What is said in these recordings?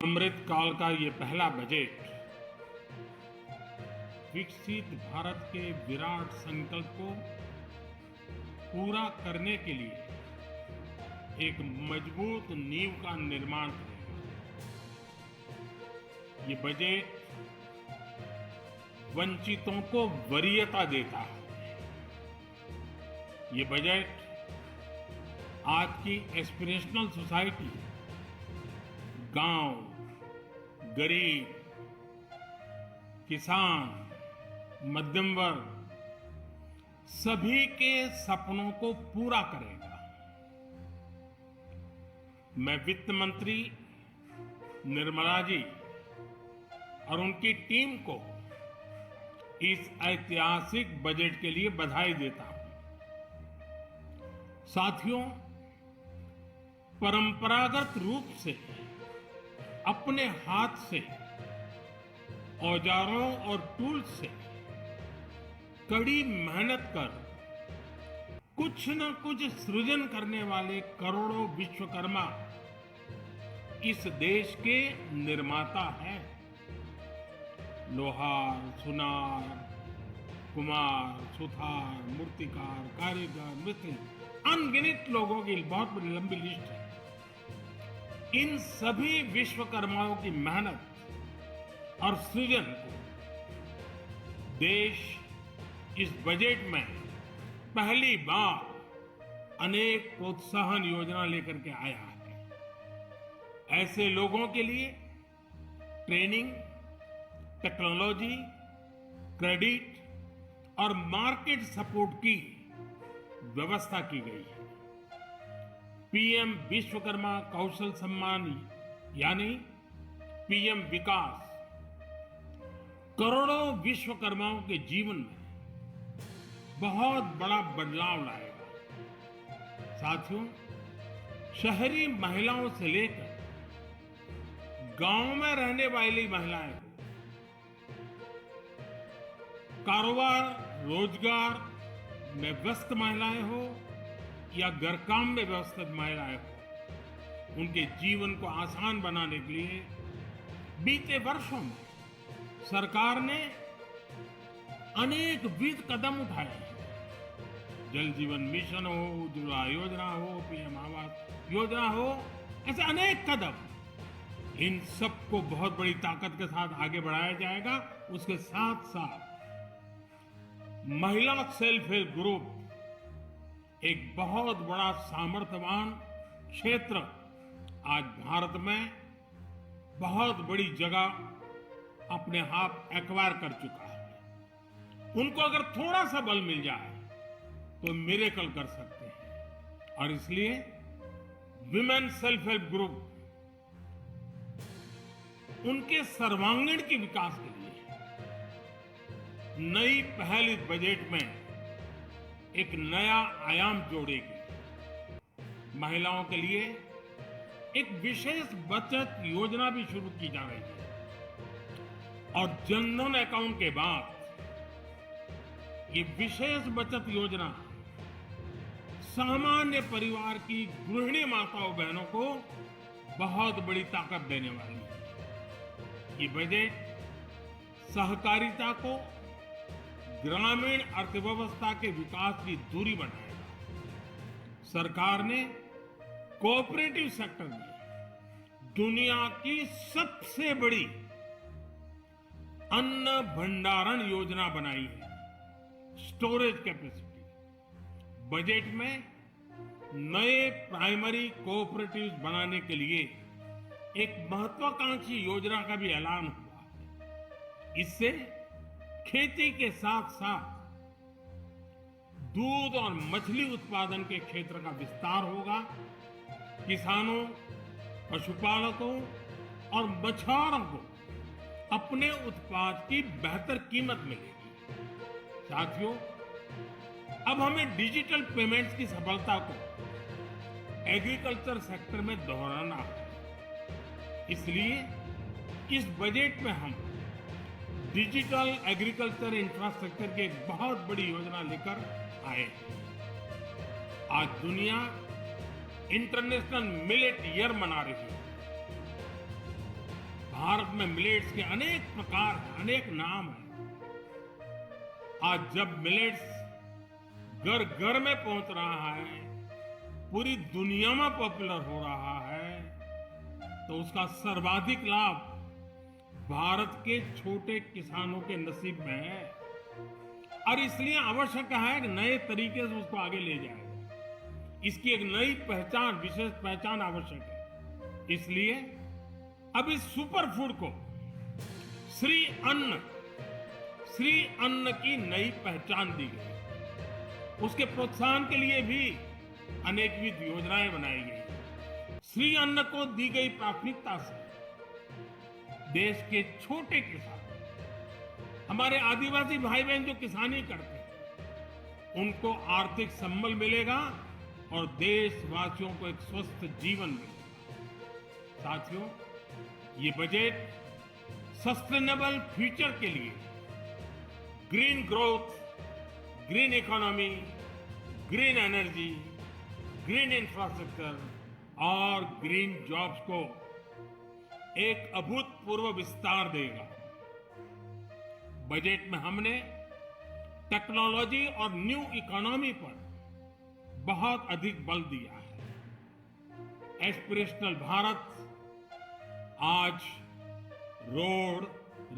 अमृत काल का ये पहला बजट विकसित भारत के विराट संकल्प को पूरा करने के लिए एक मजबूत नींव का निर्माण करेगा। ये बजट वंचितों को वरीयता देता है। ये बजट आज की एस्पिरेशनल सोसाइटी, गांव, गरीब, किसान, मध्यम वर्ग, सभी के सपनों को पूरा करेगा। मैं वित्त मंत्री निर्मला जी और उनकी टीम को इस ऐतिहासिक बजट के लिए बधाई देता हूं। साथियों, परंपरागत रूप से अपने हाथ से औजारों और टूल्स से कड़ी मेहनत कर कुछ न कुछ सृजन करने वाले करोड़ों विश्वकर्मा इस देश के निर्माता हैं। लोहार, सुनार, कुम्हार, सुथार, मूर्तिकार, कारीगर, मिस्त्री, अनगिनत लोगों की बहुत बड़ी लंबी लिस्ट है। इन सभी विश्वकर्माओं की मेहनत और सृजन को देश इस बजट में पहली बार अनेक प्रोत्साहन योजना लेकर के आया है। ऐसे लोगों के लिए ट्रेनिंग, टेक्नोलॉजी, क्रेडिट और मार्केट सपोर्ट की व्यवस्था की गई है। पीएम विश्वकर्मा कौशल सम्मान यानी पीएम विकास करोड़ों विश्वकर्माओं के जीवन में बहुत बड़ा बदलाव लाएगा। साथियों, शहरी महिलाओं से लेकर गांव में रहने वाली महिलाएं हो, कारोबार रोजगार में व्यस्त महिलाएं हो या घर काम में व्यस्त महिलाएं हो, उनके जीवन को आसान बनाने के लिए बीते वर्षों में सरकार ने अनेकविध कदम उठाए हैं। जल जीवन मिशन हो, उज्ज्वला योजना हो, पीएम आवास योजना हो, ऐसे अनेक कदम। इन सबको बहुत बड़ी ताकत के साथ आगे बढ़ाया जाएगा। उसके साथ साथ महिला सेल्फ हेल्प ग्रुप एक बहुत बड़ा सामर्थ्यवान क्षेत्र आज भारत में बहुत बड़ी जगह अपने हाथ एक्वायर कर चुका है। उनको अगर थोड़ा सा बल मिल जाए तो मिरेकल कर सकते हैं। और इसलिए विमेन सेल्फ हेल्प ग्रुप उनके सर्वांगीण के विकास के लिए नई पहल इस बजट में एक नया आयाम जोड़ेगी। महिलाओं के लिए एक विशेष बचत योजना भी शुरू की जा रही है और जनधन अकाउंट के बाद ये विशेष बचत योजना सामान्य परिवार की गृहिणी माताओं बहनों को बहुत बड़ी ताकत देने वाली है। ये बजट सहकारिता को ग्रामीण अर्थव्यवस्था के विकास की धुरी बनाएगा। सरकार ने कोऑपरेटिव सेक्टर में दुनिया की सबसे बड़ी अन्न भंडारण योजना बनाई है, स्टोरेज कैपेसिटी। बजट में नए प्राइमरी कोऑपरेटिव्स बनाने के लिए एक महत्वाकांक्षी योजना का भी ऐलान हुआ है। इससे खेती के साथ साथ दूध और मछली उत्पादन के क्षेत्र का विस्तार होगा। किसानों, पशुपालकों और मछुआरों को अपने उत्पाद की बेहतर कीमत मिलेगी। साथियों, अब हमें डिजिटल पेमेंट्स की सफलता को एग्रीकल्चर सेक्टर में दोहराना है। इसलिए इस बजट में हम डिजिटल एग्रीकल्चर इंफ्रास्ट्रक्चर की एक बहुत बड़ी योजना लेकर आए हैं। आज दुनिया इंटरनेशनल मिलेट ईयर मना रही है। में मिलेट्स के अनेक प्रकार हैं, अनेक नाम हैं। आज जब मिलेट्स घर घर में पहुंच रहा है, पूरी दुनिया में पॉपुलर हो रहा है, तो उसका सर्वाधिक लाभ भारत के छोटे किसानों के नसीब में है। और इसलिए आवश्यक है कि नए तरीके से उसको आगे ले जाए। इसकी एक नई पहचान, विशेष पहचान आवश्यक है। इसलिए अब इस सुपर फूड को श्री अन्न की नई पहचान दी गई। उसके प्रोत्साहन के लिए भी अनेकविध योजनाएं बनाई गई। श्री अन्न को दी गई प्राथमिकता से देश के छोटे किसान, हमारे आदिवासी भाई बहन जो किसानी करते हैं, उनको आर्थिक संबल मिलेगा और देशवासियों को एक स्वस्थ जीवन मिलेगा। साथियों, ये बजट सस्टेनेबल फ्यूचर के लिए green growth, green economy, green energy, green infrastructure और ग्रीन जॉब्स को एक अभूतपूर्व विस्तार देगा। बजट में हमने टेक्नोलॉजी और न्यू इकोनॉमी पर बहुत अधिक बल दिया है। एस्पिरेशनल भारत आज road,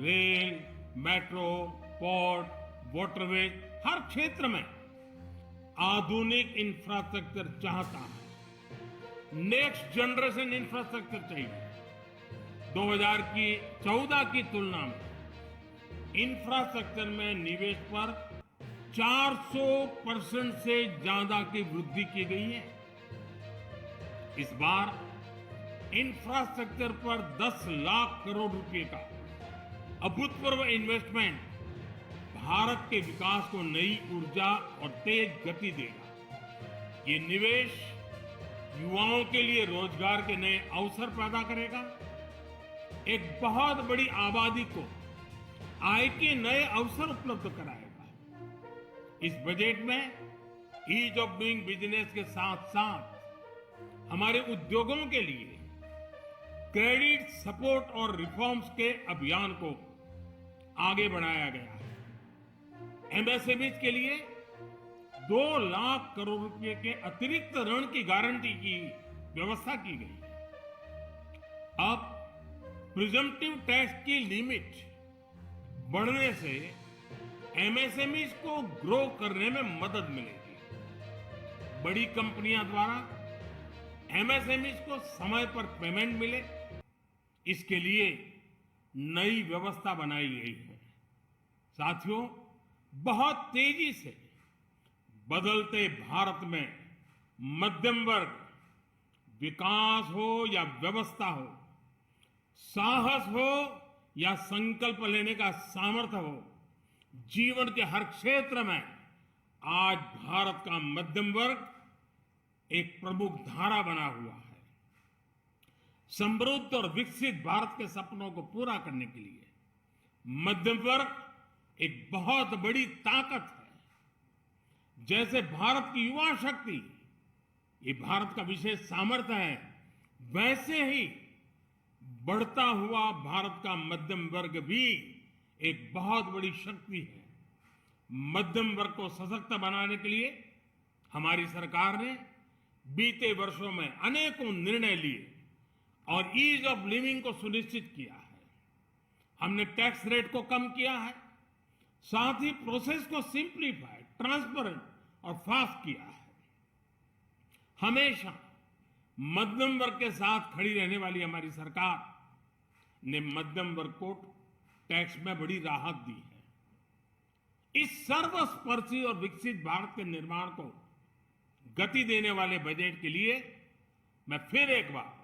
rail, metro, port, waterways, हर क्षेत्र में आधुनिक इंफ्रास्ट्रक्चर चाहता है। नेक्स्ट जनरेशन इंफ्रास्ट्रक्चर चाहिए। 2014 की तुलना में इंफ्रास्ट्रक्चर में निवेश पर 400% से ज्यादा की वृद्धि की गई है। इस बार इंफ्रास्ट्रक्चर पर 10 लाख करोड़ रुपए का अभूतपूर्व इन्वेस्टमेंट भारत के विकास को नई ऊर्जा और तेज गति देगा। ये निवेश युवाओं के लिए रोजगार के नए अवसर पैदा करेगा, एक बहुत बड़ी आबादी को आय के नए अवसर उपलब्ध कराएगा। इस बजट में ईज ऑफ डूइंग बिजनेस के साथ साथ हमारे उद्योगों के लिए क्रेडिट सपोर्ट और रिफॉर्म्स के अभियान को आगे बढ़ाया गया है। एमएसएमईज के लिए 2 लाख करोड़ रुपए के अतिरिक्त ऋण की गारंटी की व्यवस्था की गई है। अब प्रिजम्पटिव टैक्स की लिमिट बढ़ने से एमएसएमईज को ग्रो करने में मदद मिलेगी। बड़ी कंपनियां द्वारा एमएसएमईज को समय पर पेमेंट मिले, इसके लिए नई व्यवस्था बनाई गई है। साथियों, बहुत तेजी से बदलते भारत में मध्यम वर्ग, विकास हो या व्यवस्था हो, साहस हो या संकल्प लेने का सामर्थ्य हो, जीवन के हर क्षेत्र में आज भारत का मध्यम वर्ग एक प्रमुख धारा बना हुआ है। समृद्ध और विकसित भारत के सपनों को पूरा करने के लिए मध्यम वर्ग एक बहुत बड़ी ताकत है। जैसे भारत की युवा शक्ति ये भारत का विशेष सामर्थ्य है, वैसे ही बढ़ता हुआ भारत का मध्यम वर्ग भी एक बहुत बड़ी शक्ति है। मध्यम वर्ग को सशक्त बनाने के लिए हमारी सरकार ने बीते वर्षों में अनेकों निर्णय लिए और ईज ऑफ लिविंग को सुनिश्चित किया है। हमने टैक्स रेट को कम किया है, साथ ही प्रोसेस को सिंप्लीफाई, ट्रांसपेरेंट और फास्ट किया है। हमेशा मध्यम वर्ग के साथ खड़ी रहने वाली हमारी सरकार ने मध्यम वर्ग को टैक्स में बड़ी राहत दी है। इस सर्वस्पर्शी और विकसित भारत के निर्माण को गति देने वाले बजट के लिए मैं फिर एक बार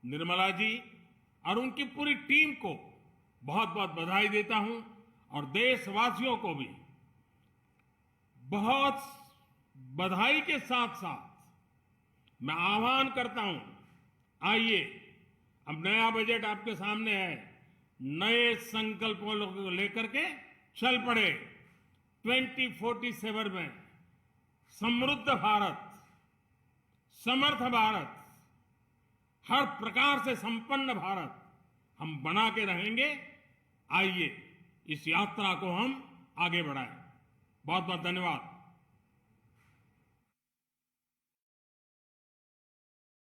निर्मला जी और उनकी पूरी टीम को बहुत बहुत बधाई देता हूं और देशवासियों को भी बहुत बधाई के साथ साथ मैं आह्वान करता हूं, आइए अब नया बजट आपके सामने है, नए संकल्पों को लेकर के चल पड़े। 2047 में समृद्ध भारत, समर्थ भारत, हर प्रकार से संपन्न भारत हम बना के रहेंगे। आइए इस यात्रा को हम आगे बढ़ाएं। बहुत बहुत धन्यवाद।